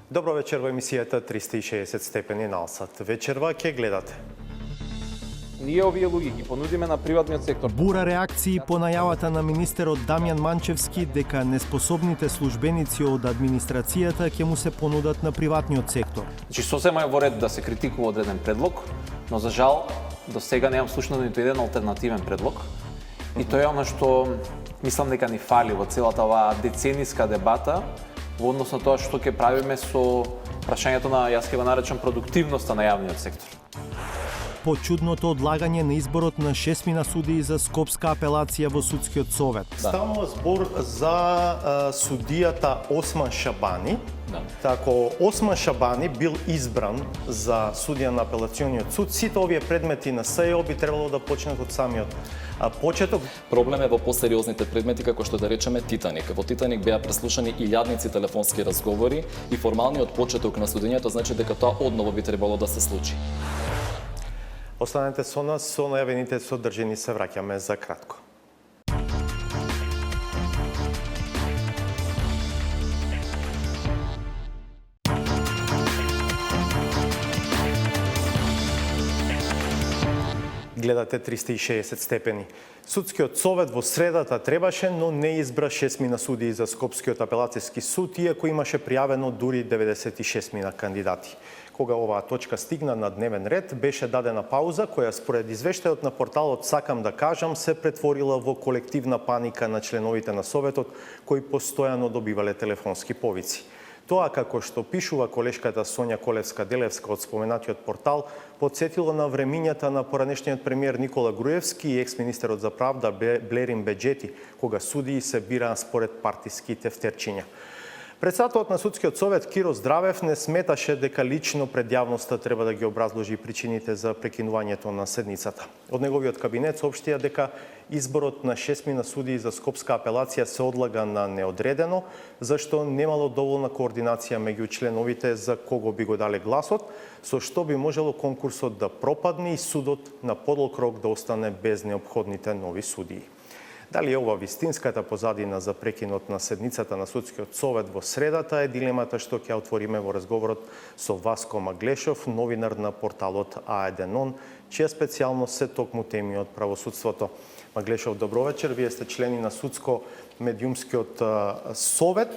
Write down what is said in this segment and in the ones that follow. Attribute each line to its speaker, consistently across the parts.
Speaker 1: Добро вечер во емисијата 360 степени на Алсат. Вечерва ќе гледате.
Speaker 2: Ние овие луѓе ги понудиме на приватниот сектор.
Speaker 3: Бура реакции по најавата на министерот Дамјан Манчевски дека неспособните службеници од администрацијата ќе му се понудат на приватниот сектор.
Speaker 4: Значи, сосема е во ред да се критикува одреден предлог, но за жал до сега немам слушнато ниту еден алтернативен предлог. И тоа е оно што мислам дека ни фали во целата оваа децениска дебата во однос на тоа што ќе правиме со прашањето на, јас ќе го наречам, продуктивноста на јавниот сектор.
Speaker 3: По чудното одлагање на изборот на 6 судии за Скопска апелација во Судскиот совет.
Speaker 1: Ставува збор за судијата Осман Шабани. Тако Осман Шабани бил избран за судија на апелациониот суд, сите овие предмети на СЈО би требало да почнат од самиот почеток.
Speaker 5: Проблем е во посериозните предмети, како што да речеме Титаник. Во Титаник беа преслушани илјадници телефонски разговори и формалниот почеток на судењето значи дека тоа одново би требало да се случи.
Speaker 1: Останете со нас, со најавените содржини се враќаме за кратко. Гледате 360 степени. Судскиот совет во средата требаше, но не избра 6 судии за Скопскиот апелацијски суд, иако имаше пријавено дури 96 кандидати. Кога оваа точка стигна на дневен ред, беше дадена пауза која според извештајот на порталот Сакам да кажам се претворила во колективна паника на членовите на Советот кои постојано добивале телефонски повици. Тоа, како што пишува колешката Сонја Колевска-Делевска од споменатиот портал, подсетило на времињата на поранешниот премиер Никола Груевски и екс-министерот за правда Блерин Беџети, кога судии се бираа според партиски тефтерчиња. Председателот на Судскиот совет Киро Здравев не сметаше дека лично пред јавноста треба да ги образложи причините за прекинувањето на седницата. Од неговиот кабинет соопштија дека изборот на 6 судии за Скопска апелација се одлага на неодредено, зашто немало доволна координација меѓу членовите за кого би го дале гласот, со што би можело конкурсот да пропадне и судот на подолг рок да остане без неопходните нови судии. Дали е ова вистинската позадина за прекинот на седницата на Судскиот совет во средата е дилемата што ќе отвориме во разговорот со Васко Маглешов, новинар на порталот А1, чија специјалност се токму теми од правосудството. Маглешов, добро вечер, вие сте члени на Судско-медиумскиот совет.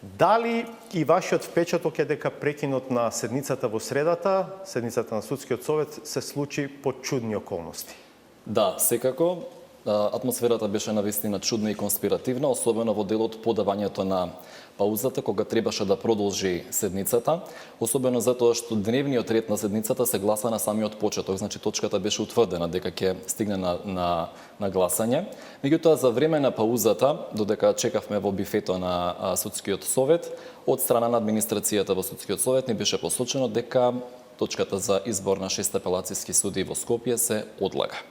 Speaker 1: Дали и вашиот впечаток е дека прекинот на седницата во средата, седницата на Судскиот совет, се случи по чудни околности?
Speaker 5: Да, секако. Атмосферата беше навистина чудна и конспиративна, особено во делот по давањето на паузата, кога требаше да продолжи седницата, особено затоа што дневниот ред на седницата се гласа на самиот почеток, значи точката беше утврдена дека ќе стигне на гласање. Меѓутоа, за време на паузата, додека чекавме во бифето на Судскиот совет, од страна на администрацијата во Судскиот совет ни беше посочено дека точката за избор на 6 апелацијски судии во Скопје се одлага.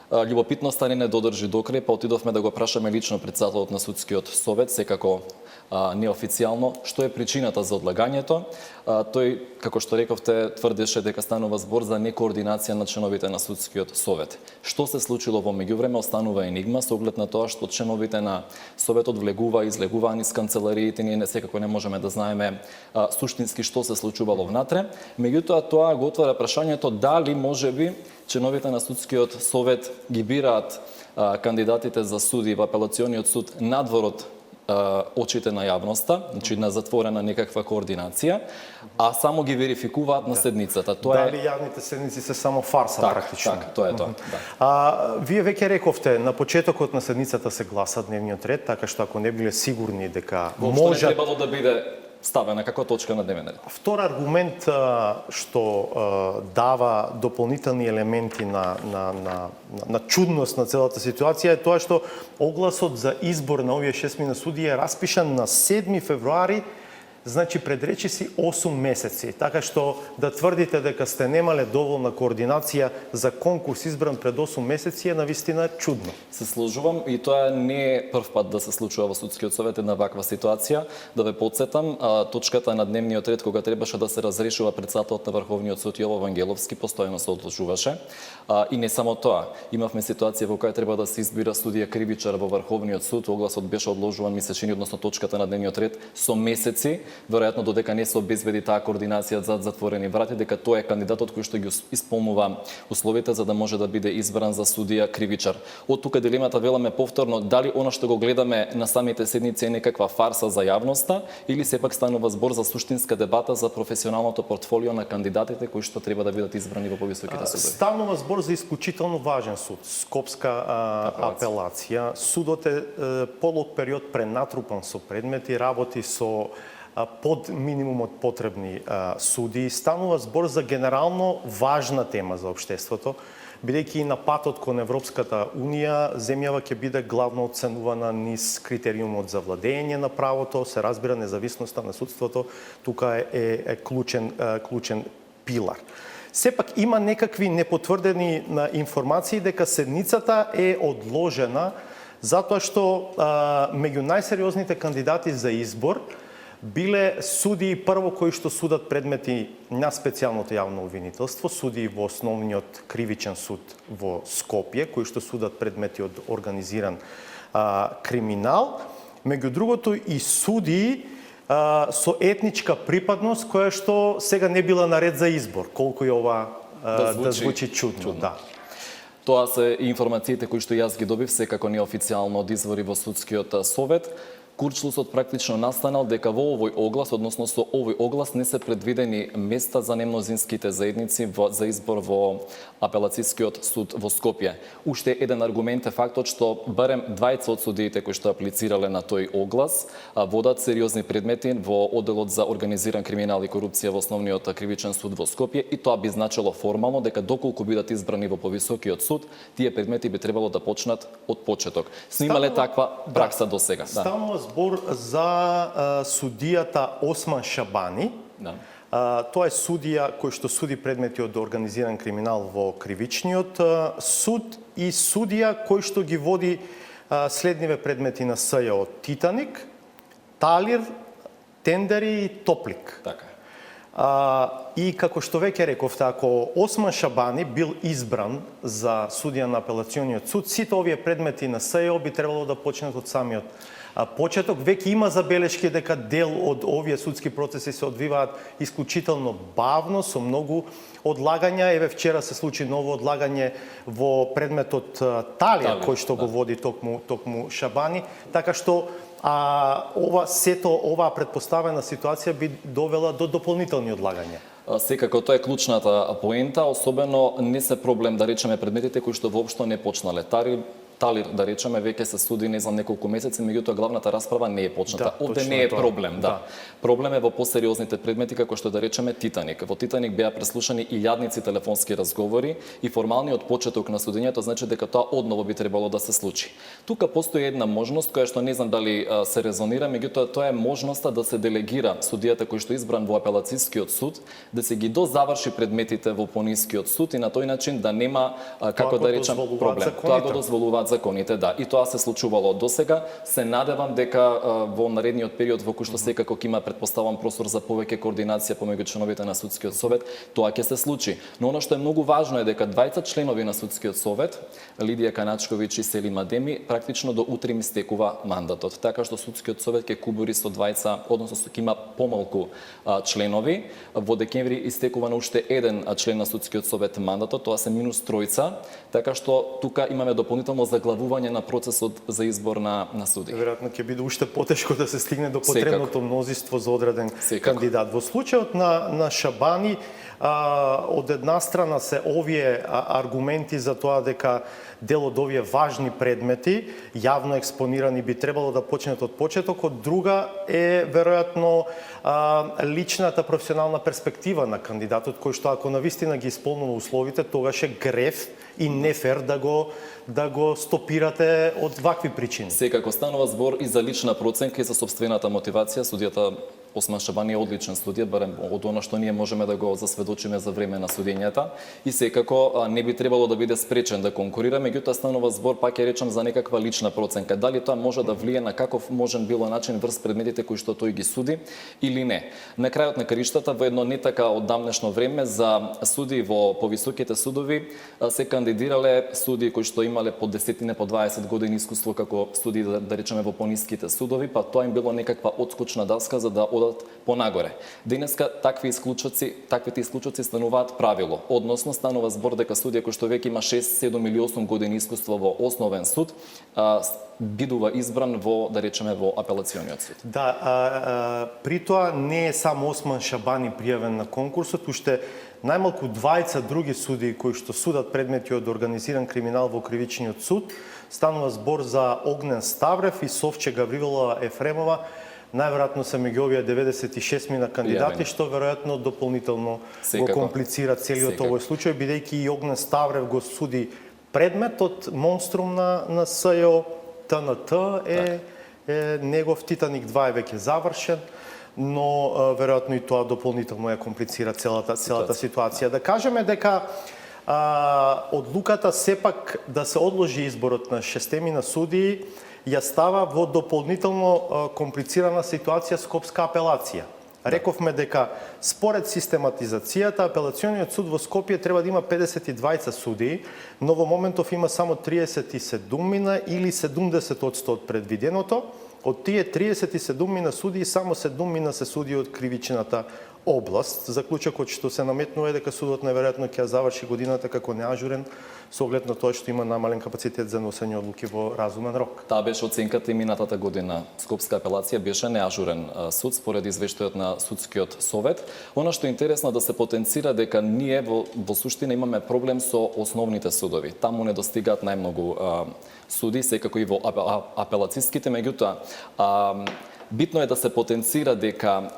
Speaker 5: Љубопитноста ни не додржи до крај, па отидовме да го прашаме лично председателот на Судскиот совет, секако неофицијално, што е причината за одлагањето. Тој, како што рековте, тврдеше дека станува збор за некоординација на членовите на Судскиот совет. Што се случило во меѓувреме останува енигма, со оглед на тоа што членовите на Советот влегува и излегуваа низ канцелариите, ние секако не можеме да знаеме суштински што се случувало внатре. Меѓутоа, тоа го отвара прашањето дали можеби членовите на Судскиот совет ги бираат кандидатите за судии во апелациониот суд надвор од очите на јавноста, значи на затворена некаква координација, а само ги верификуваат на седницата. Тоа
Speaker 1: Дали јавните седници се само фарса практично?
Speaker 5: Така, тоа е тоа. Да.
Speaker 1: Вие веќе рековте, на почетокот на седницата се гласа дневниот ред, така што ако не биле сигурни дека
Speaker 5: Воопшто не требало да биде ставена како точка на дневен ред.
Speaker 1: Втор аргумент што дава дополнителни елементи на чудност на целата ситуација е тоа што огласот за избор на овие 6 судии е распишан на 7 февруари, значи пред речиси 8 месеци. Така што да тврдите дека сте немале доволна координација за конкурс избран пред 8 месеци е навистина чудно.
Speaker 5: Се сложувам и тоа не е прв пат да се случува во Судскиот совет една ваква ситуација. Да ве потсетам, точката на дневниот ред кога требаше да се разрешува председателот на Врховниот суд Јово Вангеловски постојано се одложуваше. И не само тоа, имавме ситуација во која треба да се избира судија кривичар во Врховниот суд, огласот беше одложуван месечини, односно точката на дневниот ред со месеци. веројатно додека не се обезбеди таа координација за затворени врати, дека тој е кандидатот кој што ги исполнува условите за да може да биде избран за судија кривичар. Од тука дилемата веламе повторно дали она што го гледаме на самите седници е некаква фарса за јавноста или сепак станува збор за суштинска дебата за професионалното портфолио на кандидатите кои што треба да бидат избрани во повисоките судови.
Speaker 1: Станува збор за исклучително важен суд, Скопска апелација. Судот е подолг период пренатрупан со предмети, работи со под минимумот потребни суди. Станува збор за генерално важна тема за општеството, бидејќи и на патот кон Европската Унија, земјава ќе биде главно оценувана низ критериумот за владење на правото, се разбира независноста на судството, тука е клучен пилар. Сепак има некакви непотврдени информации дека седницата е одложена затоа што меѓу најсериозните кандидати за избор биле судии прво кои што судат предмети на специјалното јавно обвинителство, судии во основниот кривичен суд во Скопје, кои што судат предмети од организиран криминал, меѓу другото и судии со етничка припадност која што сега не била наред за избор, колку и ова да звучи чудно. Да.
Speaker 5: Тоа се и информациите кои што јас ги добив секако неофицијално од извори во судскиот совет. Курчлусот практично настанал дека во овој оглас, односно со овој оглас не се предвидени места за немнозинските заедници за избор во апелацијскиот суд во Скопје. Уште еден аргумент е фактот што барем двајца од судиите кои што аплицирале на тој оглас водат сериозни предмети во одделот за организиран криминал и корупција во основниот кривичен суд во Скопје и тоа би значило формално дека доколку бидат избрани во повисокиот суд, тие предмети би требало да почнат од почеток. Снимале таква пракса до сега.
Speaker 1: Станува збор за судијата Осман Шабани.
Speaker 5: Да.
Speaker 1: Тоа е судија кој што суди предмети од организиран криминал во кривичниот суд и судија кој што ги води следниве предмети на СЈО: Титаник, Талир, Тендери и Топлик.
Speaker 5: Така.
Speaker 1: И како што веќе рековте, ако Осман Шабани бил избран за судија на апелациониот суд, сите овие предмети на СЈО би требало да почнат од самиот почеток. Веќе има забелешки дека дел од овие судски процеси се одвиваат исклучително бавно, со многу одлагања. Еве вчера се случи ново одлагање во предметот Талија, кој што го води токму Шабани, така што оваа претпоставена ситуација би довела до дополнителни одлагања.
Speaker 5: Секако тоа е клучната поента, особено не се проблем да речеме предметите кои што воопшто не почнале. Талир, да речеме, веќе се суди не за неколку месеци, меѓутоа главната расправа не е почната. Овде не е проблем, да. Проблем е во посериозните предмети, како што да речеме Титаник. Во Титаник беа преслушани илјадници телефонски разговори и формалниот почеток на судењето значи дека тоа одново би требало да се случи. Тука постои една можност која што не знам дали се резонира, меѓутоа тоа е можноста да се делегира судијата кој што е избран во апелацијскиот суд, да се ги дозаврши предметите во понискиот суд и на тој начин да нема како да речам проблем. Тоа го дозволуваат законите, да. И тоа се случувало досега. Се надевам дека во наредниот период во кој што секако ќе има претпоставам простор за повеќе координација помеѓу членовите на судскиот совет, тоа ќе се случи. Но она што е многу важно е дека двајца членови на судскиот совет, Лидија Каначковиќ и Селим Адеми, практично до утре им стекува мандатот. Така што судскиот совет ќе кубури со двајца, односно ќе има помалку членови. Во декември истекува на уште еден член на судскиот совет мандатот, тоа се минус тројца, така што тука имаме дополнително заглавување на процесот за избор на суди.
Speaker 1: Веројатно ќе биде уште потешко да се стигне до потребното мнозинство за одреден кандидат. Во случајот на Шабани, од една страна се овие аргументи за тоа дека дел од овие важни предмети, јавно експонирани, би требало да почнат од почеток, од друга е веројатно личната професионална перспектива на кандидатот, кој што ако навистина ги исполнува условите, тогаш е греф и нефер да го стопирате од вакви причини.
Speaker 5: Секако станува збор и за лична проценка и за собствената мотивација. Судијата Осман Шабани е одличен судија, барем од она што ние можеме да го засведочиме за време на судењата и секако не би требало да биде спречен да конкурира, меѓутоа станува збор, пак ќе речам, за некаква лична проценка. Дали тоа може да влие на каков можен било начин врз предметите кои што тој ги суди или не. На крајот на краиштата, во едно не така оддавнешно време, за суди во повисоките судови се кандидирале суди кои што имале по 10 по 20 години искуство како суди, да речеме, во пониските судови, па тоа им било некаква отскочна даска за да одат понагоре. Денеска таквите исклучоци стануваат правило, односно станува збор дека судија кој што веќе има 6, 7 или 8 години искуство во основен суд, бидува избран во, да речеме, во апелациониот суд.
Speaker 1: Да, при тоа не е само Осман Шабани пријавен на конкурсот, уште најмалку двајца други судии кои што судат предмети од организиран криминал во кривичниот суд. Станува збор за Огнен Ставрев и Совче Гаврилова Ефремова. Најверојатно се меѓу овие 96 мина кандидати, што веројатно дополнително го комплицира целиот овој случај, бидејќи и Огнен Ставрев го суди предметот монструм на СЈО, ТНТ е негов Титаник 2 е веќе завршен, но веројатно и тоа дополнително ја комплицира целата ситуација. Да кажеме дека одлуката сепак да се одложи изборот на 6 мина судии ја става во дополнително комплицирана ситуација Скопска апелација. Рековме дека според систематизацијата апелациониот суд во Скопје треба да има 52 судии, но во моментов има само 37 мина или 70% од предвиденото. Од тие 37 мина судии, само 7 мина се судии од кривичната област. Заклучокот што се наметнува е дека судот неверојатно ќе заврши годината како неажурен, со оглед на тоа што има намален капацитет за носење одлуки во разумен рок.
Speaker 5: Таа беше оценката и минатата година. Скопска апелација беше неажурен суд според извештајот на судскиот совет. Она што е интересно да се потенцира дека ние во суштина имаме проблем со основните судови. Таму не достигаат најмногу суди, секако и во апелацијските, меѓутоа битно е да се потенцира дека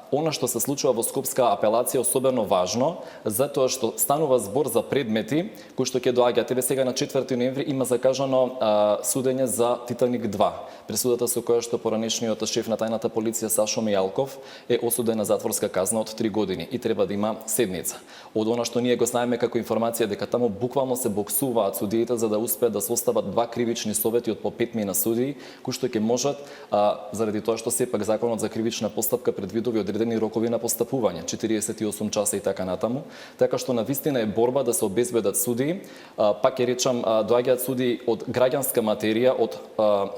Speaker 5: она што се случува во Скопска апелација е особено важно, затоа што станува збор за предмети кои што ќе доаѓаат. Еве сега на 4 ноември има закажано судење за Титаник 2. Пресудата со која што поранешниот шеф на тајната полиција Сашо Мијалков е осуден на затворска казна од 3 години и треба да има седница. Од она што ние го знаеме како информација дека таму буквално се боксуваат судиите за да успеат да состават 2 кривични совети од по 5 мина судии, кои што ќе можат заради тоа што сепак законот за кривична постапка предвидува одредени рокови на постапување, 48 часа и така натаму, така што навистина е борба да се обезбедат судии, пак ќе речам, доаѓаат судии од граѓанска материја, од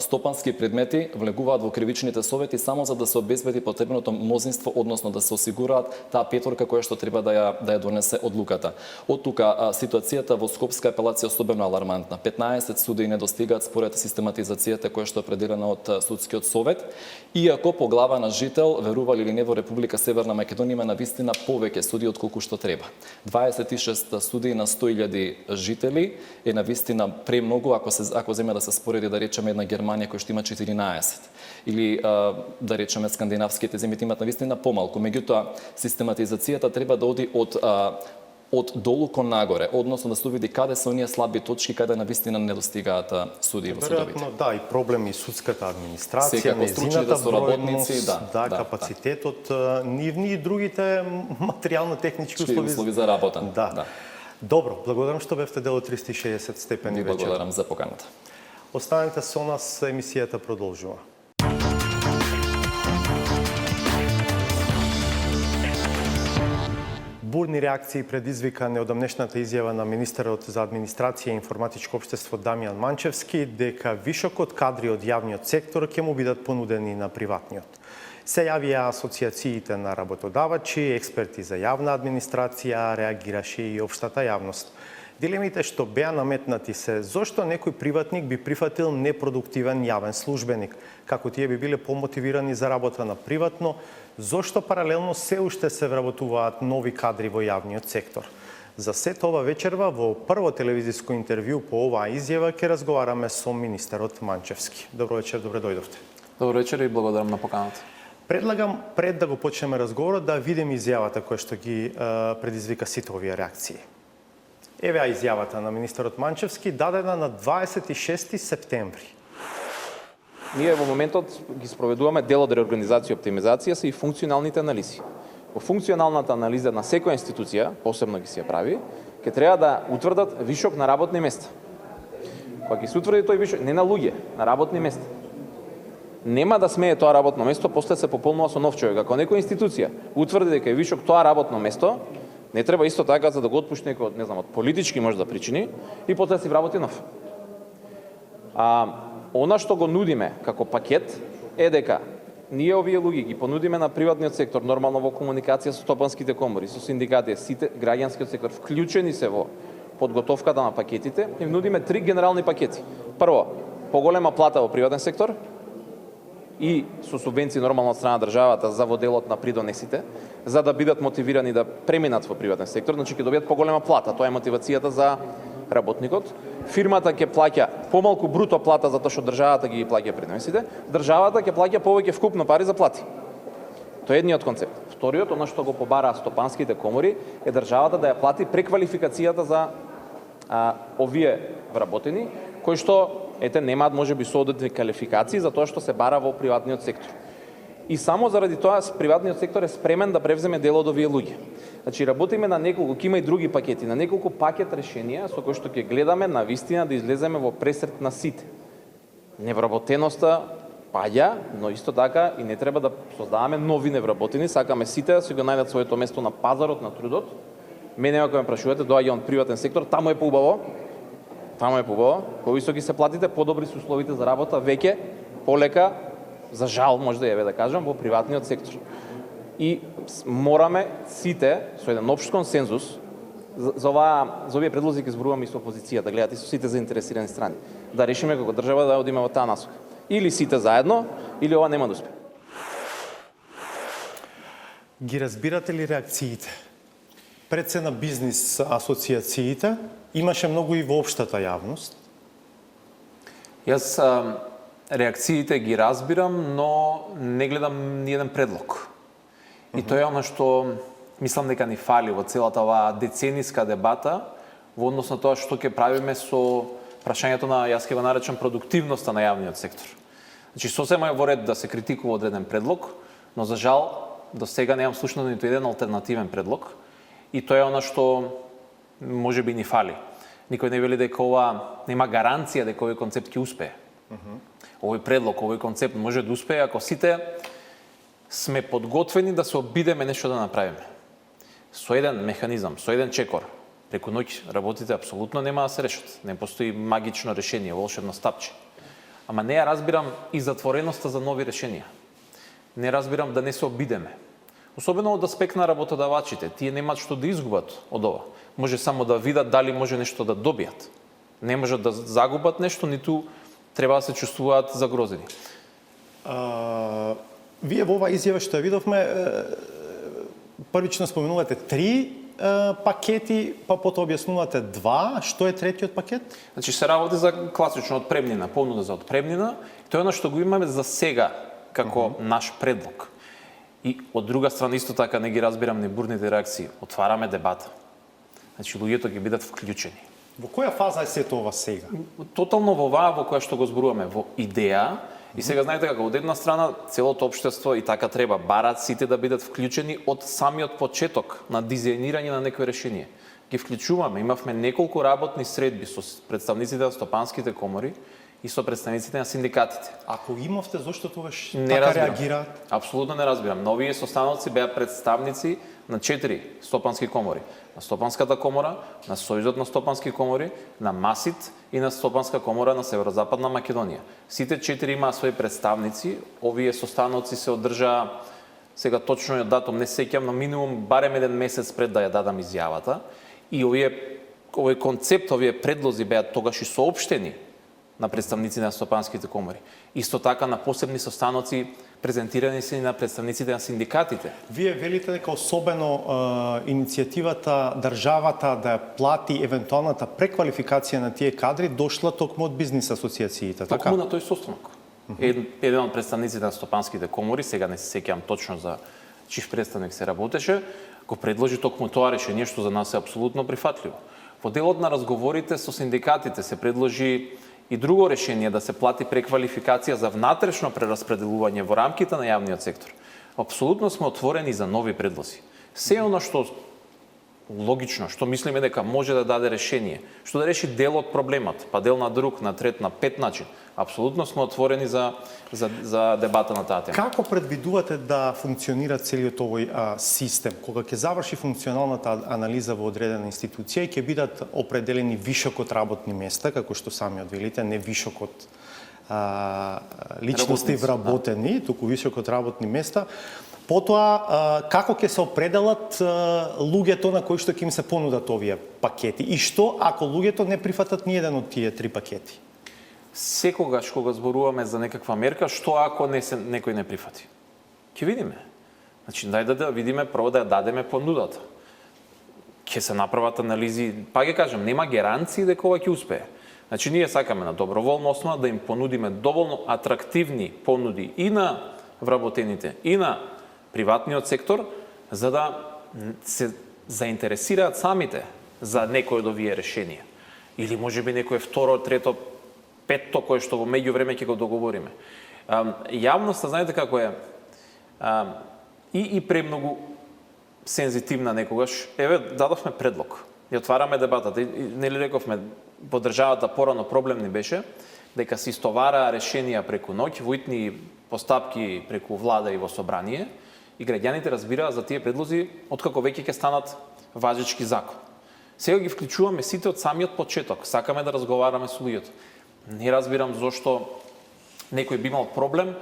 Speaker 5: стопански предмети, влегуваат во кривичните совети само за да се обезбеди потребното мнозинство, односно да се осигураат таа петорка која што треба да ја донесе одлуката. Од тука ситуацијата во Скопска апелација е особено алармантна. 15 судии не достигаат според систематизацијата која што е определена од судскиот совет. Иако по глава на жител, верували или не, во Република Северна Македонија има навистина повеќе судии од колку што треба. 26 судии на 100.000 жители е навистина премногу ако земе да се спореди, да речеме, една Германија која што има 14 или да речеме скандинавските земји имаат навистина помалку. Меѓутоа систематизацијата треба да оди од долу кон нагоре, односно да се види каде се оние слаби точки, каде навистина не достигаат судии во судовите.
Speaker 1: Веројатно, да, и проблеми суската администрација, нејзината бројност, капацитетот, нивни и другите материјално-технички услови
Speaker 5: за работа.
Speaker 1: Да. Добро, благодарам што бевте дел од 360 степени вечер.
Speaker 5: Благодарам за поканата.
Speaker 1: Останете со нас, емисијата продолжува. Бурни реакции предизвика неодамнешната изјава на министерот за администрација и информатичко општество Дамјан Манчевски дека вишокот кадри од јавниот сектор ќе му бидат понудени на приватниот. Се јавија асоциациите на работодавачи, експерти за јавна администрација, реагираше и општата јавност. Дилемите што беа наметнати се зошто некој приватник би прифатил непродуктивен јавен службеник, како тие би биле помотивирани за работа на приватно, зошто паралелно се уште се вработуваат нови кадри во јавниот сектор. За сето ова вечерва во прво телевизиско интервју по оваа изјава ќе разговараме со министерот Манчевски. Добро вечер, добре дојдовте.
Speaker 4: Добро вечер и благодарам на поканата.
Speaker 1: Предлагам пред да го почнеме разговорот да видиме изјавата која што ги предизвика сите овие реакции. Еве изјавата на министерот Манчевски дадена на 26 септември.
Speaker 2: Ние во моментот ги спроведуваме дел од реорганизација и оптимизација се и функционалните анализи. Во функционалната анализа на секоја институција, посебно ги се прави, ќе треба да утврдат вишок на работни места. Кога ќе се утврди тој вишок, не на луѓе, на работни места. Нема да смее тоа работно место после се пополнува со нов човек. Ако некоја институција утврди дека е вишок тоа работно место, не треба исто така за да го отпушти некој, не знам, од политички може да причини и после да си вработи нов. Она што го нудиме како пакет е дека ние овие луѓе ги понудиме на приватниот сектор, нормално во комуникација со стопанските комори, со синдикати, сите граѓанскиот сектор вклучени се во подготовката на пакетите, и нудиме 3 генерални пакети. Прво, поголема плата во приватен сектор и со субвенции нормално од страна на државата за воделот на придонесите, за да бидат мотивирани да преминат во приватен сектор, значи ќе добијат поголема плата, тоа е мотивацијата за работникот. Фирмата ќе плаќа помалку бруто плата затоа што државата ги плаќа придонесите, државата ќе плаќа повеќе вкупно пари за плати. Тоа е едниот концепт. Вториот, она што го побараа стопанските комори, е државата да ја плати преквалификацијата за овие вработени, кои што немаат можеби соодветни квалификации за тоа што се бара во приватниот сектор. И само заради тоа приватниот сектор е спремен да превземе дел од овие луѓе. Значи работиме на неколку, има и други пакети, на неколку пакет решенија со кои што ќе гледаме на вистина да излеземе во пресрет на сите. Невработеноста паѓа, но исто така и не треба да создаваме нови невработени, сакаме сите да си го најдат своето место на пазарот на трудот. Мене ако ме прашувате, доаѓа од приватен сектор, таму е поубаво. Таму е поубаво, повисоки се платите, подобри се условите за работа, веќе полека, за жал може да ја да кажам, во приватниот сектор. И мораме сите со еден општ консензус за овие предлози ќе зборуваме и со опозицијата, гледате со сите заинтересирани страни, да решиме како држава да одиме во таа насока. Или сите заедно, или ова нема да успее.
Speaker 1: Ги разбирате ли реакциите? Пред се на бизнис асоциациите, имаше многу и во општата јавност.
Speaker 4: Јас реакциите ги разбирам, но не гледам ни еден предлог. И тоа е оно што мислам дека ни фали во целата оваа децениска дебата во однос на тоа што ќе правиме со прашањето на, јас ќе го наречам, продуктивноста на јавниот сектор. Значи, сосема е во ред да се критикува одреден предлог, но за жал до сега немам слушнато ниту еден алтернативен предлог. И тоа е оно што може би ни фали. Никој не вели дека ова нема гаранција дека овој концепт ќе успее. Овој предлог, овој концепт може да успее ако сите сме подготвени да се обидеме нешто да направиме. Со еден механизам, со еден чекор, преку ноќ работите апсолутно нема да се решат. Не постои магично решение, волшебно стапче. Ама не ја разбирам и затвореноста за нови решенија. Не разбирам да не се обидеме. Особено од аспект на работодавачите. Тие немаат што да изгубат од ова. Може само да видат дали може нешто да добијат. Не можат да загубат нешто, ниту треба да се чувствуваат загрозени.
Speaker 1: Вие во оваа изјава што ја видовме, првично споменувате 3 пакети, па потоа објаснувате 2. Што е третиот пакет?
Speaker 4: Значи се работи за класично отпремнина, понуда за отпремнина. Тоа е оно што го имаме за сега како наш предлог. И од друга страна исто така не ги разбирам ни бурните реакции. Отвараме дебата. Значи луѓето ќе бидат вклучени.
Speaker 1: Во која фаза е сето ова сега?
Speaker 4: Тотално во оваа во која што го зборуваме, во идеја. И сега знаете како од една страна целото општество и така треба барат сите да бидат вклучени од самиот почеток на дизајнирање на некој решение. Ги вклучуваме, имавме неколку работни средби со представниците на стопанските комори и со представниците на синдикатите.
Speaker 1: Ако имавте, зошто тогаш
Speaker 4: Не
Speaker 1: така
Speaker 4: разбирам.
Speaker 1: реагираат?
Speaker 4: Апсолутно не разбирам. На овие состаноци беа представници на 4 стопански комори. На Стопанската комора, на Сојузот на стопански комори, на МАСИТ и на Стопанска комора на Северозападна Македонија. Сите 4 имаа своји представници. Овие состаноци се одржаа, сега точно ја датум не сеќам, но минимум барем еден месец пред да ја дадам изјавата. И овој концепт, овие предлози беа тогаш и соопштени на представниците на стопанските комори. Исто така на посебни состаноци презентирани се и на представниците на синдикатите.
Speaker 1: Вие велите дека особено иницијативата државата да ја плати евентуалната преквалификација на тие кадри дошла токму од бизнис асоциациите, така?
Speaker 4: Токму на тој состанок. Еден од представниците на стопанските комори, сега не се сеќавам точно за чив представник се работеше, го предложи токму тоа решение што за нас е апсолутно прифатливо. Во делот на разговорите со синдикатите се предложи и друго решение да се плати преквалификација за внатрешно прераспределување во рамките на јавниот сектор. Апсолутно сме отворени за нови предлози. Се оно што логично, што мислиме дека може да даде решение, што да реши дел од проблемот, па дел на друг, на трет, на пет начин. Апсолутно сме отворени за дебата на таа тема.
Speaker 1: Како предвидувате да функционира целиот овој систем? Кога ќе заврши функционалната анализа во одредена институција и ќе бидат определени вишокот работни места, како што самиот велите, не вишокот личности вработени, туку високо од работни места. Потоа, како ќе се определат луѓето на кои што ќе им се понудат овие пакети? И што ако луѓето не прифатат ни еден од тие 3 пакети?
Speaker 4: Секогаш кога зборуваме за некаква мерка, што ако некој не прифати? Ќе видиме. Значи, дај да видиме прво да ја дадеме понудата. Ќе се направат анализи, па ќе кажам, нема гаранции дека ова ќе успее. Значи, ние сакаме на доброволна основа да им понудиме доволно атрактивни понуди и на вработените, и на приватниот сектор, за да се заинтересираат самите за некој од овие решенија. Или можеби некој второ, трето, петто, кое што во меѓувреме ќе го договориме. Јавноста, знаете како е, и премногу сензитивна некогаш. Еве, дадовме предлог. И отвараме дебатата. И нели рековме, по државата порано проблем ни беше дека се истовара решенија преку ноќ, воитни постапки преку влада и во собрание, и граѓаните разбираат за тие предлози откако веќе ќе станат важечки закон. Сега ги вклучуваме сите од самиот почеток. Сакаме да разговараме со луѓето. Не разбирам зошто некој би имал проблем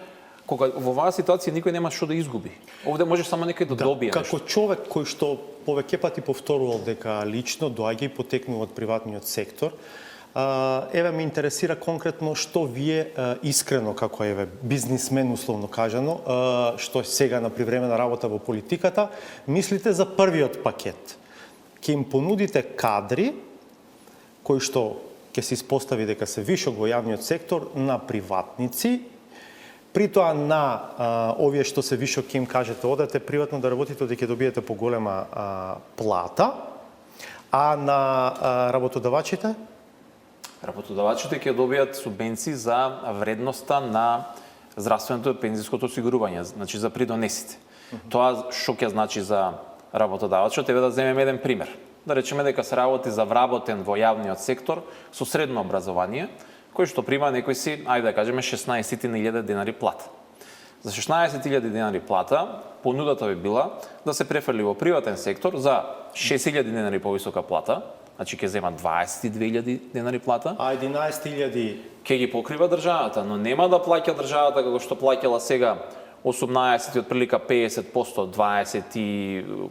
Speaker 4: кога во оваа ситуација никој нема што да изгуби. Овде може само некој да добие нешто.
Speaker 1: Како човек кој што повеќе пати повторувал дека лично доаѓа и потекнува од приватниот сектор, еве ме интересира конкретно што вие искрено како бизнисмен условно кажано, што сега на привремена работа во политиката, мислите за првиот пакет. Ќе им понудите кадри кои што ќе се испостави дека се вишок во јавниот сектор на приватници, при тоа на овие што се вишок ќе им кажете одете приватно да работите, дека ќе добиете поголема плата, а на работодавачите?
Speaker 4: Работодавачите ќе добијат субвенции за вредноста на здравственото и пензиското осигурување, значи за придонесите. Тоа што ќе значи за работодавачот, еве да земеме еден пример. Да речеме дека се работи за вработен во јавниот сектор со средно образование, кој што прима некој си, ајде да кажеме 16.000 денари плата. За 16.000 денари плата, понудата би била да се префрли во приватен сектор за 6.000 денари повисока плата, значи ќе зема 22.000 денари плата.
Speaker 1: А 11.000
Speaker 4: ќе ги покрива државата, но нема да плаќа државата како што плаќала сега 18 и отприлика 50%, 20 и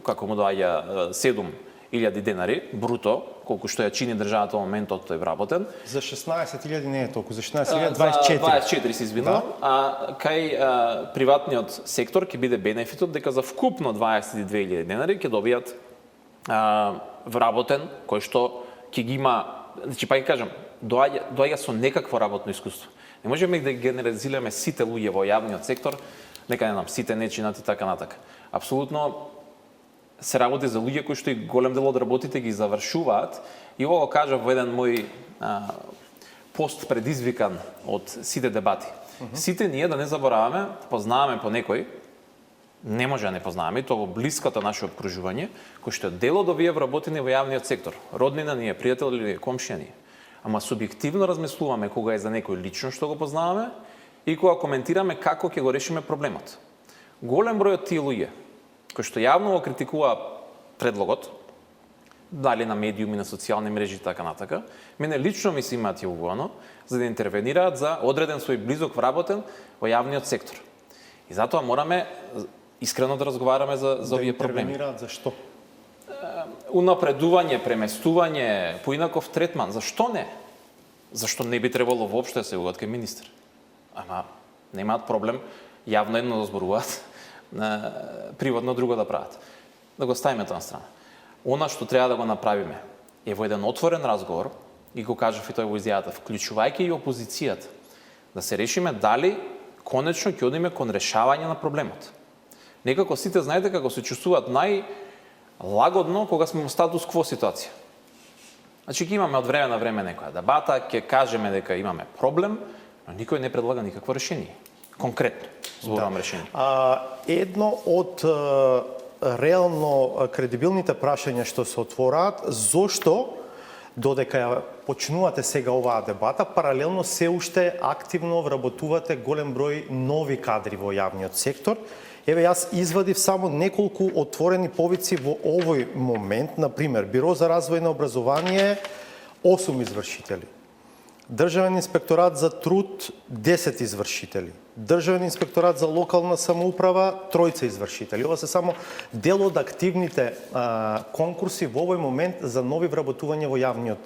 Speaker 4: како му доаѓа 7.000 денари бруто, колку што ја чини државата во моментот тој вработен.
Speaker 1: За 16.000 не е толку, за 16.000 24.
Speaker 4: 24 се извинувам,
Speaker 1: да?
Speaker 4: А кај приватниот сектор ќе биде бенефитот дека за вкупно 22.000 денари ќе добијат вработен кој што ќе ги има, значи па ќе кажам, доаѓа со некакво работно искуство. Не можеме да генерализираме сите луѓе во јавниот сектор, нека не знам, сите нечинати така натака. Апсолутно се работи за луѓе кои што и голем дел од работите ги завршуваат, и ова го кажав во еден мој пост предизвикан од сите дебати. Сите ние, да не забораваме, познаваме по некој, не може да не познаваме, тоа во блиското наше обкружување, кој што е дел од овие вработени во јавниот сектор, роднина ни е, пријател или комшија ни. Ама субјективно размислуваме кога е за некој лично што го познаваме и кога коментираме како ќе го решиме проблемот. Голем број од тие луѓе кои што јавно го критикува предлогот, дали на медиуми, на социјални мрежи и така натака, мене лично ми се имаат јавувано за да интервенираат за одреден свој близок вработен во јавниот сектор. И затоа мораме искрено да разговараме за овие проблеми.
Speaker 1: Да интервенираат за што?
Speaker 4: Унапредување, преместување, поинаков третман. Зашто не? Зашто не би требало воопшто да се угодат кај министер? Ама немаат проблем јавно едно да зборуваат, приватно друго да прават. Да го ставиме тоа на страна. Она што треба да го направиме е во еден отворен разговор, и го кажав и тој во изјавата, вклучувајќи и опозицијата, да се решиме дали конечно ќе одиме кон решавање на проблемот. Некако сите знаете како се чувствуваат најлагодно кога сме во статус кво ситуација. Значи ќе имаме од време на време некоја дебата, ќе кажеме дека имаме проблем, но никој не предлага никакво решение. Конкретно зборувам решение.
Speaker 1: Едно од реално кредибилните прашања што се отвораат, зошто додека ја почнувате сега оваа дебата, паралелно се уште активно вработувате голем број нови кадри во јавниот сектор. Еве, јас извадив само неколку отворени повици во овој момент. Например, Биро за развој на образование 8 извршители. Државен инспекторат за труд 10 извршители. Државен инспекторат за локална самоуправа 3 извршители. Ова се само дел од активните конкурси во овој момент за нови вработувања во јавниот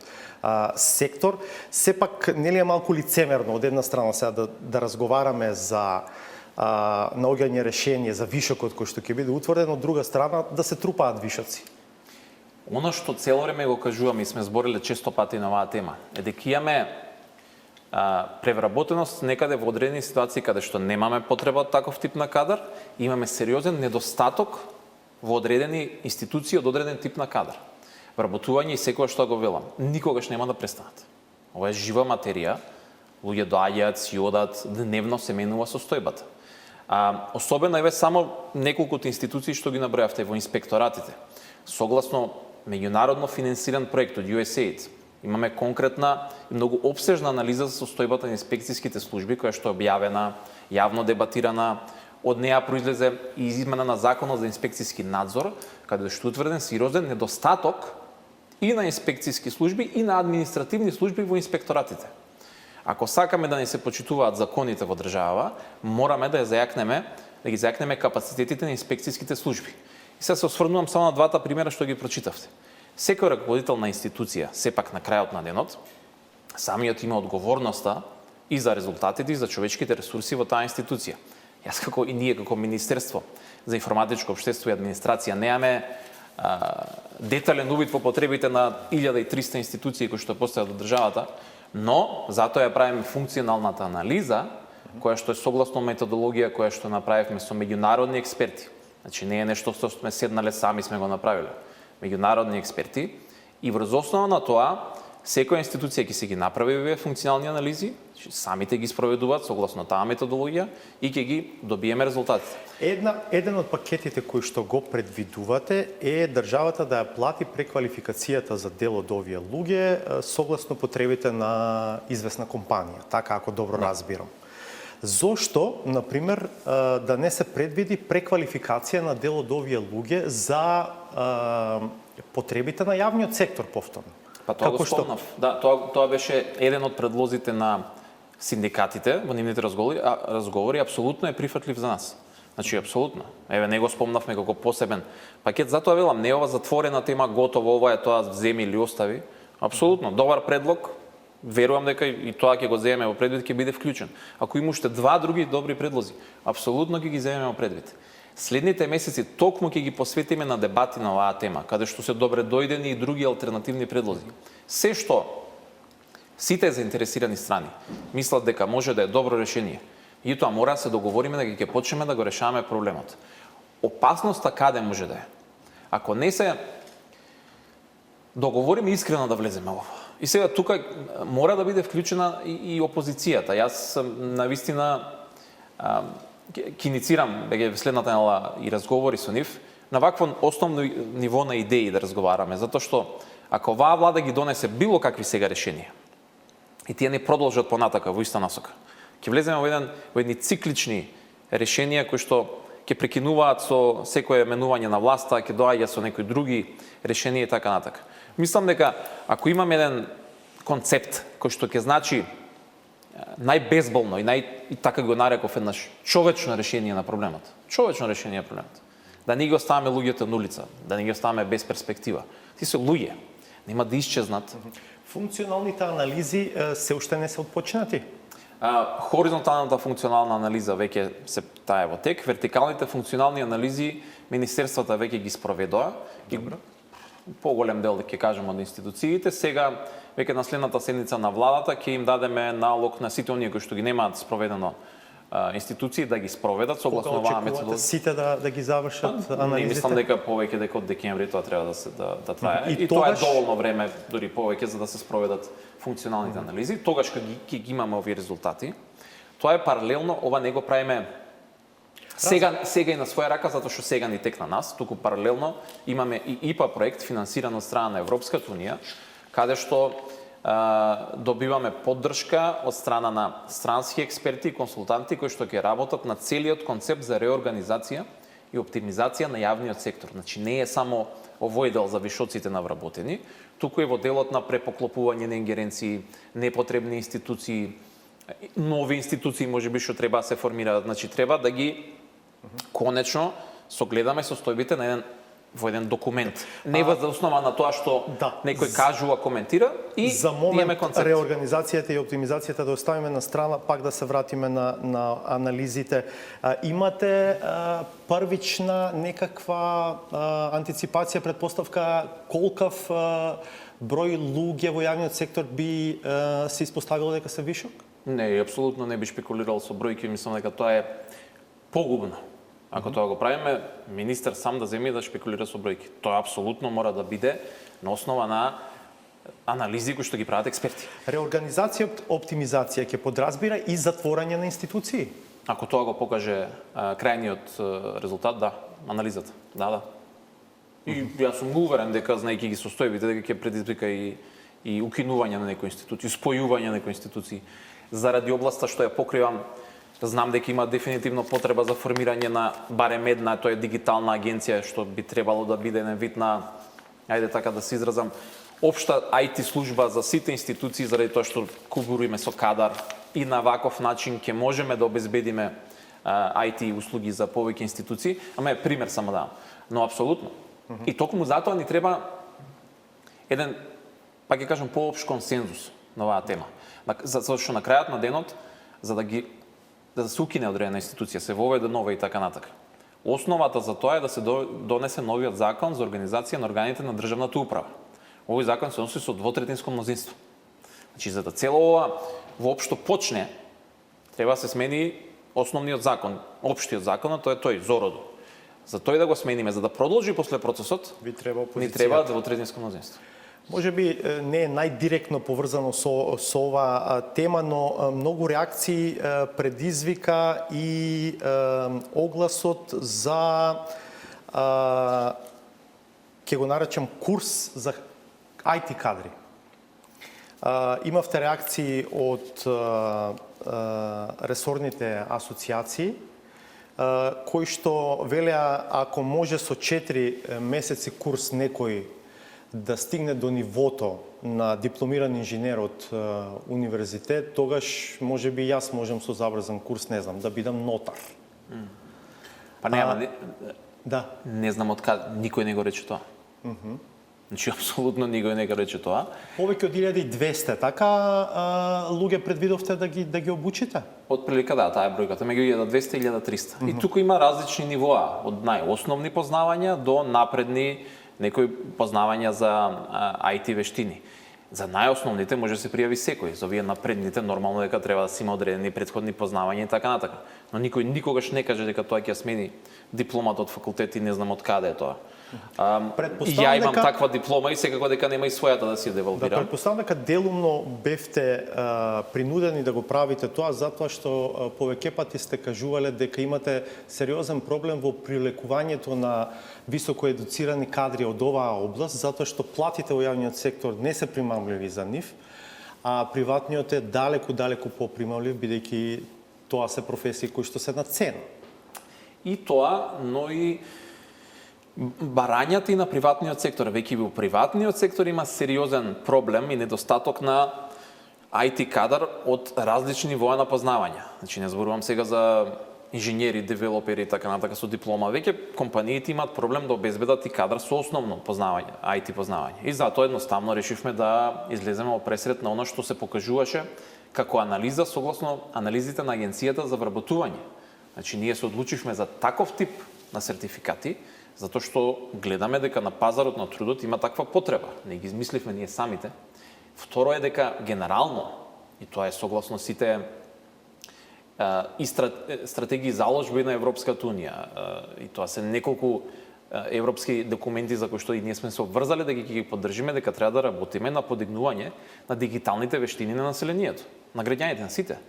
Speaker 1: сектор. Сепак нели е малку лицемерно од една страна сега да разговараме за наоѓање решение за вишокот кој што ќе биде утврден, од друга страна да се трупаат вишоци.
Speaker 4: Оно што цело време го кажуваме и сме збориле често пати на оваа тема, е дека имаме превработеност некаде во одредени ситуации каде што немаме потреба од таков тип на кадар, и имаме сериозен недостаток во одредени институции од одреден тип на кадар. Вработување и секоја што го велам, никогаш нема да престанат. Ова е жива материја, луѓе доаѓаат, си одат, дневно се менува состојбата. Особено еве само неколкуто институции што ги набројавте во инспекторатите. Согласно меѓународно финансиран проект од USAID, имаме конкретна и многу опсежна анализа за состојбата на инспекцијските служби, која што е објавена, јавно дебатирана. Од неа произлезе и измена на Законот за инспекцијски надзор, каде што е утврден сериозен недостаток и на инспекцијски служби и на административни служби во инспекторатите. Ако сакаме да не се почитуваат законите во држава, мораме да ги зајакнеме капацитетите на инспекцијските служби. И сега се осврнувам само на двата примера што ги прочитавте. Секој раководител на институција, сепак на крајот на денот, самиот има одговорноста и за резултатите и за човечките ресурси во таа институција. Јас како и ние како Министерство за информатичко општество и администрација немаме детален увид во потребите на 1300 институции кои што постојат во државата, но затоа ја правиме функционалната анализа, која што е согласно методологија која што направивме со меѓународни експерти. Значи не е нешто што сме седнале сами сме го направиле. Меѓународни експерти, и врз основа на тоа секоја институција ќе си ги направи овие функционални анализи, самите ги спроведуваат согласно таа методологија и ќе ги добиеме резултатите.
Speaker 1: Еден од пакетите кои што го предвидувате е државата да ја плати преквалификацијата за дел од овие луѓе согласно потребите на известна компанија, така ако добро разбирам. Зошто, например, да не се предвиди преквалификација на дел од овие луѓе за потребите на јавниот сектор повторно?
Speaker 4: Па тоа го спомнав. Да, тоа беше еден од предлозите на синдикатите во нивните разговори, апсолутно е прифатлив за нас. Значи, апсолутно. Еве, не го спомнавме како посебен пакет, затоа велам, не е ова затворена тема, готово, ова е тоа вземи или остави. Апсолутно, добар предлог, верувам дека и тоа ќе го земеме во предвид, ќе биде вклучен. Ако има уште два други добри предлози, апсолутно ќе ги земеме во предвид. Следните месеци токму ќе ги посветиме на дебати на оваа тема, каде што се добре дојдени и други алтернативни предлози. Се што сите заинтересирани страни мислат дека може да е добро решение, и тоа мора да се договориме дека ќе почнеме да го решаваме проблемот. Опасноста каде може да е? Ако не се договориме искрено да влеземе во ова. И сега тука мора да биде вклучена и опозицијата. Јас навистина ќе иницирам веќе следната недела и разговори со нив на вакво основно ниво на идеи да разговараме, затоа што ако оваа влада ги донесе било какви сега решенија и тие не продолжат понатака во иста насока, ќе влеземе во едни циклични решенија кои што ќе прекинуваат со секое менување на власта, ќе доаѓа со некои други решенија и така натака. Мислам дека ако имаме еден концепт кој што ќе значи најбезболно и така го нареков еднаш човечно решение на проблемот. Човечно решение на проблемот. Да не ги оставаме луѓето на улица, да не ги оставаме без перспектива. Ти се луѓе, нема да исчезнат.
Speaker 1: Функционалните анализи се уште не се отпочнати?
Speaker 4: Хоризонталната функционална анализа веќе се таа во тек, вертикалните функционални анализи министерствата веќе ги спроведоа. Поголем дел, ќе кажем, од институциите. Сега веќе на следната седница на владата ќе им дадеме налог на сите оние кои што ги немаат спроведено институции да ги спроведат согласно оваа методологија.
Speaker 1: Сите да ги завршат анализите?
Speaker 4: Не мислам дека повеќе дека од декември тоа треба да трае. И тоа е доволно време, дури повеќе, за да се спроведат функционалните анализи. Тогаш кога ги имаме овие резултати, тоа е паралелно, ова не го правиме сега и на своја рака, затоа што сега ни текна нас, туку паралелно имаме и ИПА проект финансиран од страна на Европската унија, каде што добиваме поддршка од страна на странски експерти и консултанти кои што ќе работат на целиот концепт за реорганизација и оптимизација на јавниот сектор. Значи не е само овој дел за вишоците на вработени, туку и во делот на препоклопување на ингеренции, непотребни институции, нови институции можеби што треба да се формираат. Значи треба да ги конечно согледаме состојбите на во еден документ. Не во основа на тоа што некој кажува, коментира и
Speaker 1: за
Speaker 4: имаме
Speaker 1: момент
Speaker 4: концепт.
Speaker 1: реорганизацијата и оптимизацијата да оставиме на страна, пак да се вратиме на анализите. Имате првична некаква антиципација, предпоставка колкав број луѓе во јавниот сектор би се испоставило дека се вишок?
Speaker 4: Не, апсолутно не би шпекулирал со бројки, мислам дека тоа е погубно. Ако тоа го правиме, министер сам да земе и да шпекулира со бројки. Тоа апсолутно мора да биде на основа на анализи кои што ги прават експерти.
Speaker 1: Реорганизација, оптимизација ќе подразбира и затворање на институции.
Speaker 4: Ако тоа го покаже крајниот резултат, да, анализата. Да. И јас сум уверен дека знаејќи ги состојбите дека ќе предизвика и укинување на некои институции, спојување на некои институции. Заради областа што ја покривам, знам дека има дефинитивно потреба за формирање на барем една, тоа е дигитална агенција што би требало да биде еден вид на, ајде така да се изразам, општа IT служба за сите институции, заради тоа што кугуриме со кадар и на ваков начин ќе можеме да обезбедиме IT услуги за повеќе институции. Ама е пример само да. Но апсолутно. И токму затоа ни треба еден, пак ќе кажам, поопшт консензус на оваа тема. Затоа што на крајот на денот, за да се укине одредена институција, се воведе нова и така натака. Основата за тоа е да се донесе новиот закон за организација на органите на државната управа. Овој закон се носи со двотретинско мнозинство. Значи, за да цело ова воопшто почне, треба да се смени основниот закон, општиот закон, тоа е тој, Зороду. За тој да го смениме, за да продолжи после процесот, ни треба двотретинско мнозинство.
Speaker 1: Може би не е најдиректно поврзано со оваа тема, но многу реакции предизвика и огласот за ќе го наречам курс за IT кадри. Имавте реакции од ресорните асоциации кои што велеа ако може со 4 месеци курс некој да стигне до нивото на дипломиран инженер од универзитет, тогаш може би јас можам со забрзан курс, не знам, да бидам нотар.
Speaker 4: Па нема,
Speaker 1: да.
Speaker 4: Не знам од каде, никој не го рече тоа. Значи, апсолутно никој не го рече тоа.
Speaker 1: Повеќе од 1200, така луѓе предвидовте да ги обучите?
Speaker 4: Од прилика да, таа е бројката, меѓу 1200 и 1300. И туку има различни нивоа, од најосновни познавања до напредни некои познавања за IT вештини. За најосновните може да се пријави секој, за овие напредните нормално дека треба да се има одредени претходни познавања и така натака. Но никој никогаш не каже дека тоа ќе смени дипломата од факултет и не знам од каде е тоа. Ја имам таква диплома и секако дека нема и својата да си девалвирам.
Speaker 1: Да, претпоставам дека делумно бевте принудени да го правите тоа затоа што повеќе пати сте кажувале дека имате сериозен проблем во прилекувањето на високо едуцирани кадри од оваа област, затоа што платите во јавниот сектор не се примамливи за нив, а приватниот е далеку попримамлив, бидејќи тоа се професии кои што се на цена.
Speaker 4: И тоа, но и барањата и на приватниот сектор. Веќе во приватниот сектор има сериозен проблем и недостаток на IT кадар од различни нивоа на познавања. Значи, не зборувам сега за инженери, девелопери и така натака со диплома. Веќе компаниите имаат проблем да обезбедат и кадар со основно познавање, IT познавање. И затоа едноставно решивме да излеземе во пресред на оно што се покажуваше како анализа согласно анализите на Агенцијата за вработување. Значи, ние се одлучивме за таков тип на сертификати, затоа што гледаме дека на пазарот на трудот има таква потреба. Не ги измисливме ние самите. Второ е дека генерално, и тоа е согласно сите и стратегии заложби на Европската Унија, и тоа се неколку европски документи за кои што и ние сме се обврзали да ги поддржиме, дека треба да работиме на подигнување на дигиталните вештини на населението, на граѓаните, на сите.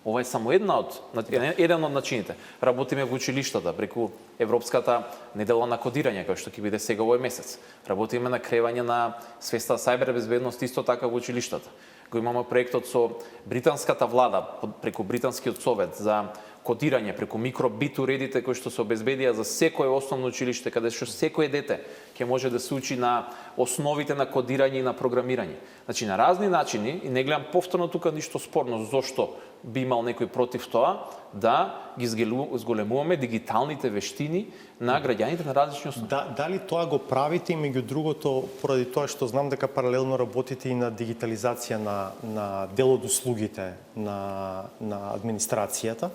Speaker 4: Ова е само еден од начините. Работиме во училиштата преку Европската недела на кодирање, кој што ќе биде сега овој месец. Работиме на креање на свеста сајбер безбедност исто така во училиштата. Го имаме проектот со британската влада преку британскиот совет за кодирање преку микробит уредите кои што се обезбедија за секое основно училиште, каде што секое дете ќе може да се учи на основите на кодирање и на програмирање. Значи на разни начини, и не гледам повторно тука ништо спорно зошто би имал некој против тоа, да ги зголемуваме дигиталните вештини на граѓаните на различни основи.
Speaker 1: Дали тоа го правите и меѓу другото поради тоа што знам дека паралелно работите и на дигитализација на дел од услугите на администрацијата?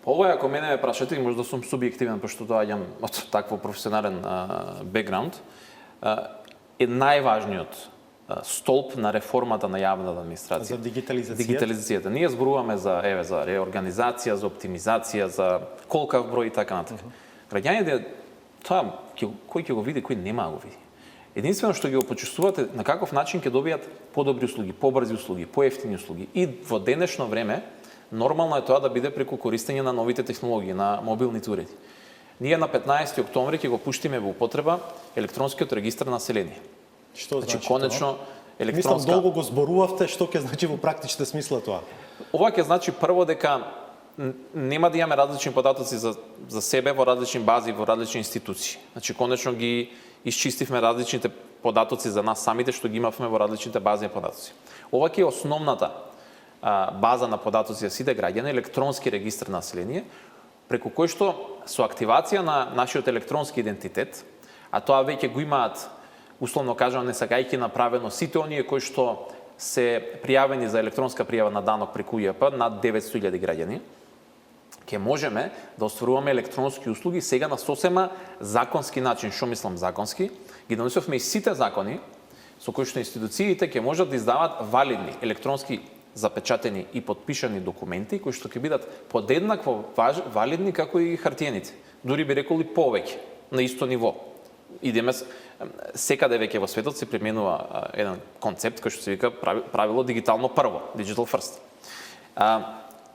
Speaker 4: Ова, ако мене ме прашате, и може да сум субјективен, пошто доаѓам од такво професионален бекграунд, е најважниот столб на реформата на јавната администрација.
Speaker 1: За дигитализацијата?
Speaker 4: Дигитализацијата. Ние зборуваме за реорганизација, за оптимизација, за колкав број и така натаму. Граѓаните, тоа кој ќе го види, кој нема да го види. Единствено што ги го почувствувате на каков начин ќе добијат подобри услуги, побрзи услуги, поевтини услуги. И во денешно време нормално е тоа да биде преку користење на новите технологии, на мобилните уреди. Ние на 15 октомври ќе го пуштиме во употреба електронскиот регистар на население.
Speaker 1: Што значи
Speaker 4: конечно
Speaker 1: тоа?
Speaker 4: електронска.
Speaker 1: Мислам, долго го зборувавте, што ќе значи во практична смисла тоа?
Speaker 4: Ова ќе значи прво дека нема да имаме различни податоци за себе во различни бази, во различни институции. Значи, конечно ги исчистивме различните податоци за нас самите што ги имавме во различните бази и податоци. Ова ќе е основната база на податоци за сите граѓани, електронски регистар на население, преку кој што со активација на нашиот електронски идентитет, а тоа веќе го имаат, условно кажано, не сакајќи направено сите оние кои што се пријавени за електронска пријава на данок преку ЈП, над 900.000 граѓани, ќе можеме да остваруваме електронски услуги сега на сосема законски начин. Што мислам законски? Ги донесовме и сите закони со кои што институциите ќе можат да издават валидни електронски запечатени и подпишани документи кои што ќе бидат подеднакво валидни како и хартиените. Дури би рекол и повеќе, на исто ниво. Идеме секаде веќе во светот се применува еден концепт кој што се вика правило дигитално прво, digital first.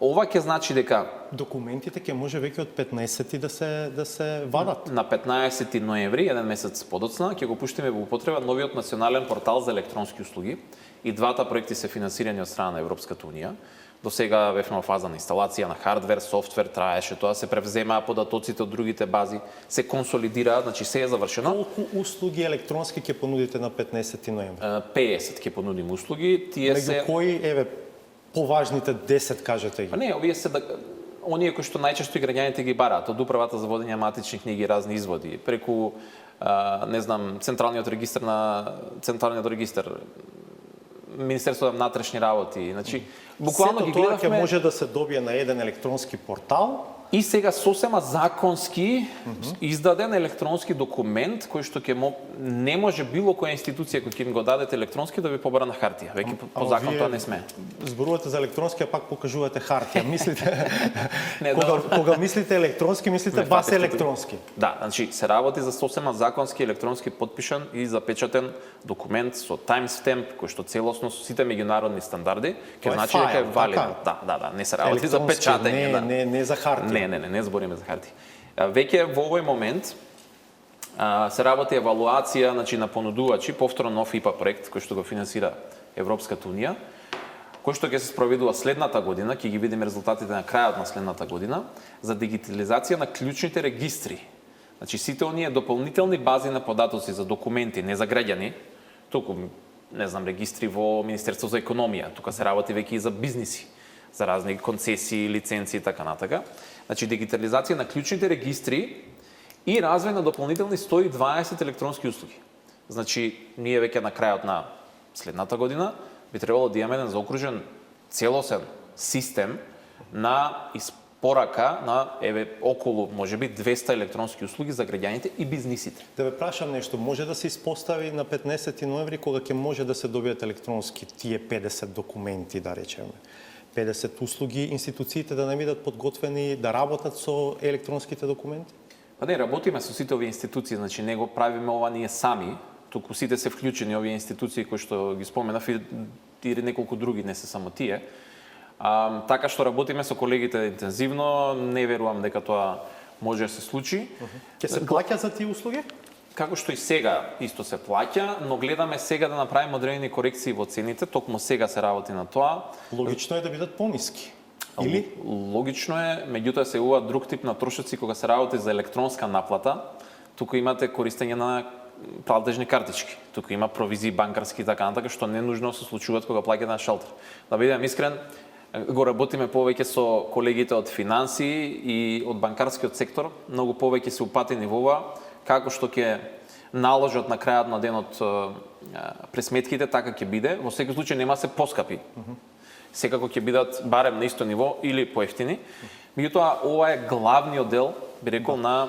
Speaker 4: Ова ќе значи дека
Speaker 1: документите ќе може веќе од 15 да се вадат.
Speaker 4: На 15 ноември, еден месец подоцна, ќе го пуштиме во употреба новиот национален портал за електронски услуги. И двата проекти се финансирани од страна на Европската унија. До сега бевме во фаза на инсталација на хардвер, софтвер, траеше тоа, се превземаа податоците од другите бази, се консолидираат, значи се е завршено.
Speaker 1: Колку услуги електронски ќе понудите на 15 ноември?
Speaker 4: 50 ќе понудиме услуги, тие
Speaker 1: меѓу кои поважните 10 кажете ги?
Speaker 4: Не, овие се оние кои што најчесто и граѓаните ги бараат, од управата за водење матични книги, разни изводи, преку не знам, централниот регистар Министерството на внатрешни работи. Значи, буквално ги гледавме.
Speaker 1: Сето тоа ќе може да се добие на еден електронски портал.
Speaker 4: И сега сосема законски издаден електронски документ кој што не може било која институција која ќе го дадете електронски да ви побара на хартија. Веќе по закон тоа не сме.
Speaker 1: Зборувате за електронски, а пак покажувате хартија. Мислите кога мислите електронски, мислите бас електронски.
Speaker 4: Да, значи се работи за сосема законски електронски подпишан и запечатен документ со таймстемп кој што целосно со сите меѓународни стандарди ќе значи дека е валиден. Да, не се работи за печатење,
Speaker 1: не за хартија.
Speaker 4: Не збориме за хартија. Веќе во овој момент се работи евалуација, значи, на понудувачи, повторно нов ИПА проект кој што го финансира Европската унија, кој што ќе се спроведува следната година, ќе ги видиме резултатите на крајот на следната година, за дигитализација на клучните регистри. Значи сите оние дополнителни бази на податоци за документи, не за граѓани, туку не знам, регистри во Министерство за економија, тука се работи веќе и за бизниси, за разни концесии, лиценци и така натака. Значи дигитализација на клучните регистри и развој на дополнителни 120 електронски услуги. Значи ние веќе на крајот на следната година би требало да имаме еден заокружен целосен систем на испорака на околу можеби 200 електронски услуги за граѓаните и бизнисите.
Speaker 1: Да ве прашам нешто, може да се испостави на 15 ноември кога ќе може да се добијат електронски тие 50 документи, да речеме? 50 услуги, институциите да не бидат подготвени да работат со електронските документи?
Speaker 4: Па не, работиме со сите овие институции, значи не го правиме ова ние сами, туку сите се вклучени овие институции кои што ги споменав и неколку други, не се само тие. Така што работиме со колегите интензивно, не верувам дека тоа може да се случи.
Speaker 1: Ќе се плаќа за тие услуги?
Speaker 4: Како што и сега исто се плаќа, но гледаме сега да направиме одредени корекции во цените, токму сега се работи на тоа.
Speaker 1: Логично е да бидат пониски. Или?
Speaker 4: Логично е, меѓутоа се ува друг тип на трошоци кога се работи за електронска наплата. Тука имате користење на платежни картички. Тука има провизии банкарски и така натака, што не нужно се случуваат кога плаќате на шалтер. Да бидем искрен, го работиме повеќе со колегите од финанси и од банкарскиот сектор, многу повеќе се упатени во ова, како што ќе наложат на крајот на денот пресметките, така ќе биде. Во секој случај нема се поскапи. Секако ќе бидат барем на исто ниво или поевтини. Меѓутоа, ова е главниот дел, би рекол, на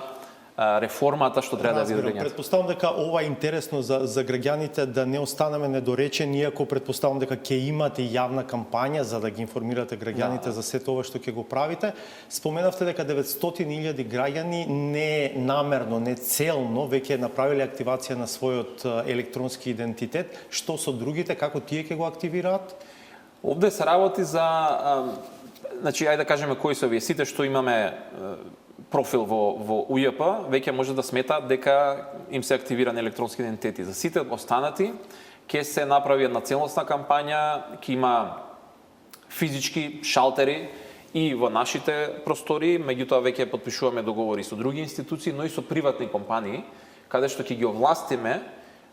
Speaker 4: реформата што треба да биде пријата.
Speaker 1: Предпоставам дека ова е интересно за граѓаните, да не останеме недоречени, иако предпоставам дека ќе имате јавна кампања за да ги информирате граѓаните за сето ова што ќе го правите. Споменавте дека 900.000 граѓани не намерно, не целно веќе направиле активација на својот електронски идентитет. Што со другите, како тие ќе го активираат?
Speaker 4: Овде се работи за, значи, ајде да кажеме кои се овие сите што имаме профил во УЈП, веќе може да смета дека им се активирани електронски идентитети. За сите останати ќе се направи една целосна кампања, ќе има физички шалтери и во нашите простори, меѓутоа веќе потпишуваме договори со други институции, но и со приватни компании, каде што ќе ги овластиме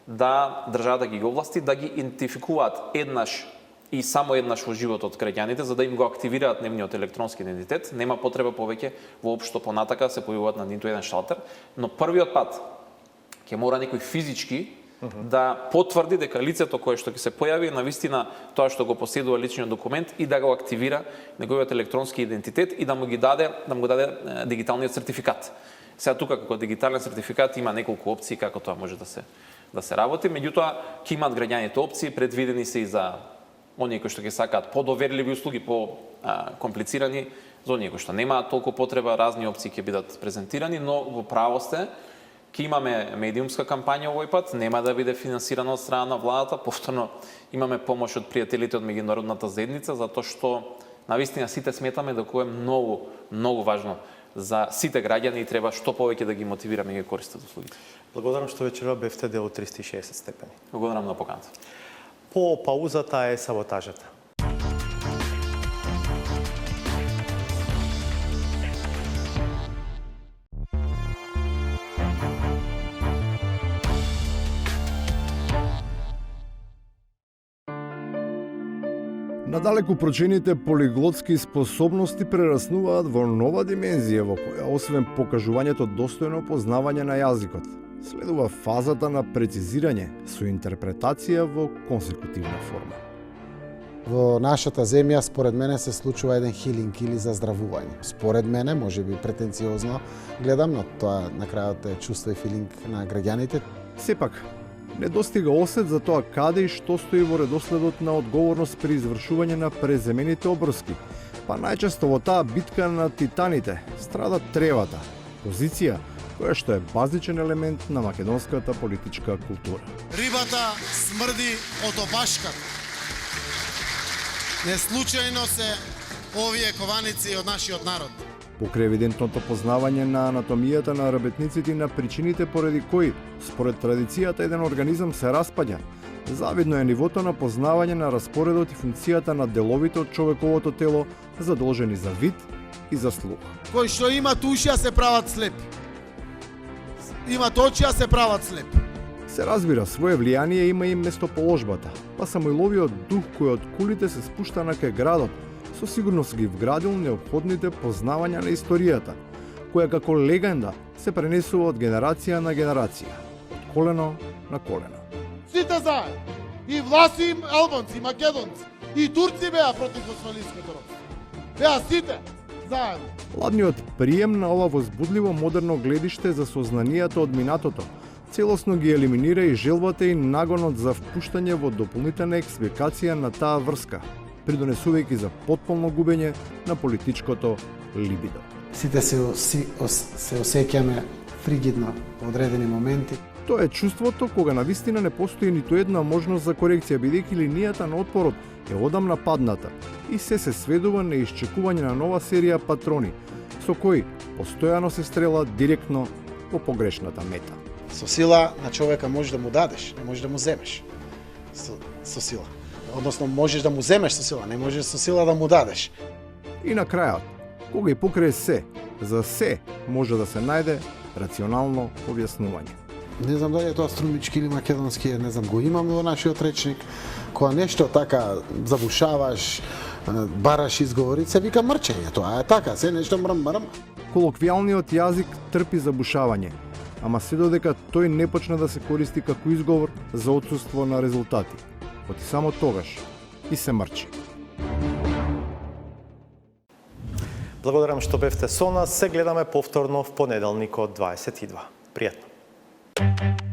Speaker 4: да државата ги овласти да ги идентификуваат еднаш и само еднаш во животот граѓаните, за да им го активираат нивниот електронски идентитет. Нема потреба повеќе воопшто понатака се појавуваат на ниту еден шалтер, но првиот пат ќе мора некој физички да потврди дека лицето кое што ќе се појави навистина тоа што го поседува личниот документ и да го активира неговиот електронски идентитет и да му даде дигиталниот сертификат. Сега тука како дигитален сертификат има неколку опции како тоа може да се работи, меѓутоа ќе имаат граѓаните опции, предвидени се и за оние кои што ќе сакаат подоверливи услуги, комплицирани, за оние кои што немаат толку потреба, разни опции ќе бидат презентирани, но во право сте, ќе имаме медиумска кампања овој пат, нема да биде финансирана од страна на владата, повторно имаме помош од пријателите од меѓународната заедница, затоа што навистина сите сметаме дека е многу важно за сите граѓани и треба што повеќе да ги мотивираме и ги користат услугите.
Speaker 1: Благодарам што вечера бевте дел од 360 степени.
Speaker 4: Благодарам на поканата.
Speaker 1: По паузата е саботажата.
Speaker 6: Надалеку прочените полиглотски способности прераснуваат во нова димензија во која, освен покажувањето достојно познавање на јазикот, следува фазата на прецизирање со интерпретација во консекутивна форма.
Speaker 7: Во нашата земја, според мене, се случува еден хилинг или заздравување. Според мене, може би претенциозно гледам, но тоа на крајот е чувство и филинг на граѓаните.
Speaker 6: Сепак, недостига осет за тоа каде и што стои во редоследот на одговорност при извршување на преземените обврски, па најчесто во таа битка на титаните страда тревата, позиција која што е базичен елемент на македонската политичка култура.
Speaker 8: Рибата смрди од опашката. Не случајно се овие кованици од нашиот народ.
Speaker 6: Покрај евидентното познавање на анатомијата на работниците и на причините поради кои, според традицијата, еден организам се распаѓа, завидно е нивото на познавање на распоредот и функцијата на деловите од човековото тело задолжени за вид и за слух.
Speaker 8: Кои што имат уши, се прават слепи. Имат очи, се прават слепи.
Speaker 6: Се разбира, своје влијание има и местоположбата, па Самоиловиот дух кој од кулите се спушта на кај градот, со сигурност ги вградил необходните познавања на историјата, која како легенда се пренесува од генерација на генерација, од колено на колено.
Speaker 8: Сите заедно. И власи, албанци, македонци, и турци беа против османлиското робство. Беа сите заедно.
Speaker 6: Ладниот прием на ова возбудливо модерно гледиште за сознанијата од минатото целосно ги елиминира и желбата и нагонот за впуштање во дополнителна експликација на таа врска, придонесувајќи за потполно губење на политичкото либидо.
Speaker 7: Сите се осеќаме фригидно во одредени моменти.
Speaker 6: Тоа е чувството кога навистина не постои ниту една можност за корекција, бидејќи линијата на отпорот е одамна падната и се сведува на исчекување на нова серија патрони, со кои постојано се стрела директно во погрешната мета.
Speaker 7: Со сила на човека можеш да му дадеш, не можеш да му земеш со сила. Односно, можеш да му земеш со сила, не можеш со сила да му дадеш.
Speaker 6: И на крајот, кога и покрај се, за се може да се најде рационално објаснување.
Speaker 7: Не знам дали е тоа струмички или македонски, не знам, го имаме во нашиот речник. Кога нешто така забушаваш, бараш изговори, се вика мрчење. Тоа е така, се нешто мрм.
Speaker 6: Колоквијалниот јазик трпи забушавање, ама се додека тој не почне да се користи како изговор за отсуство на резултати. Оти само тогаш и се мрчи.
Speaker 1: Благодарам што бевте со нас. Се гледаме повторно в понеделник од 22. Пријатно.